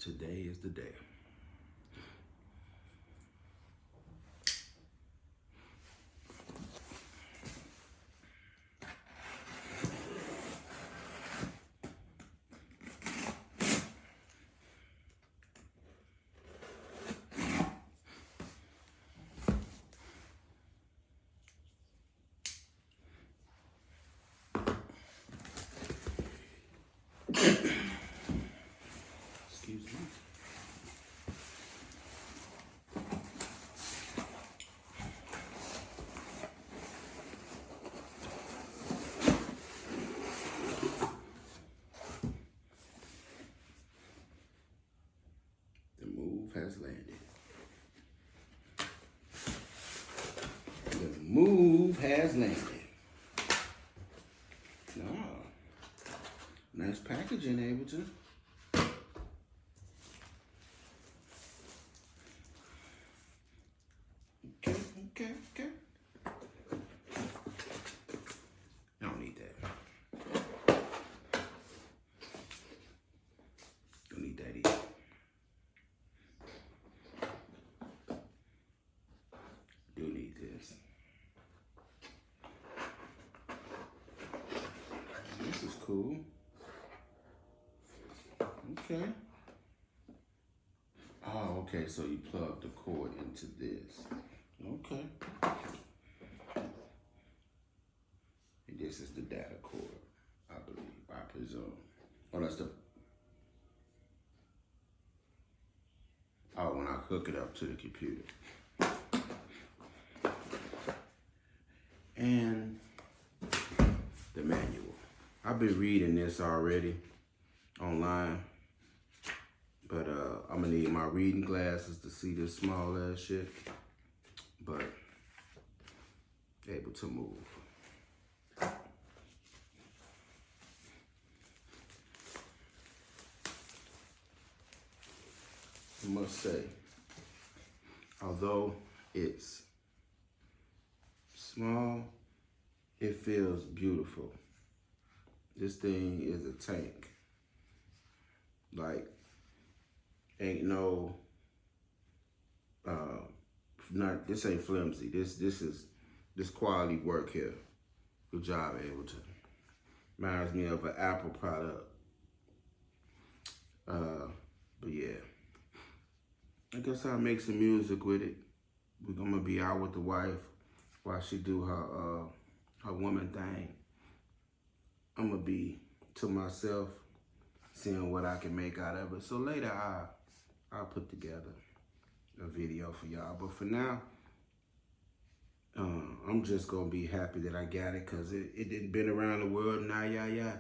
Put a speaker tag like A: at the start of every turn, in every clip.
A: Today is the day. Excuse me. The move has landed. The move has landed. Oh, nice packaging, Ableton. Okay. I don't need that. Don't need that either. Do need this. This is cool. Okay. Oh, okay, so you plug the cord into this. Okay. And this is the data cord, I believe, I presume. Oh, that's the... Oh, when I hook it up to the computer. And the manual. I've been reading this already online, but I'm gonna need my reading glasses to see this small ass shit. But able to move. I must say, although it's small, it feels beautiful. This thing is a tank. Like, ain't no, this ain't flimsy. This quality work here. Good job, Ableton. Reminds me of an Apple product. But yeah, I guess I'll make some music with it. We're gonna be out with the wife while she do her woman thing. I'm gonna be to myself, seeing what I can make out of it. So later I'll put together a video for y'all. But for now, I'm just gonna be happy that I got it, cause it didn't been around the world. Now, yeah.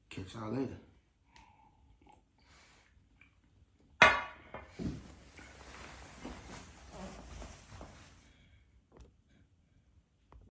A: Catch y'all later.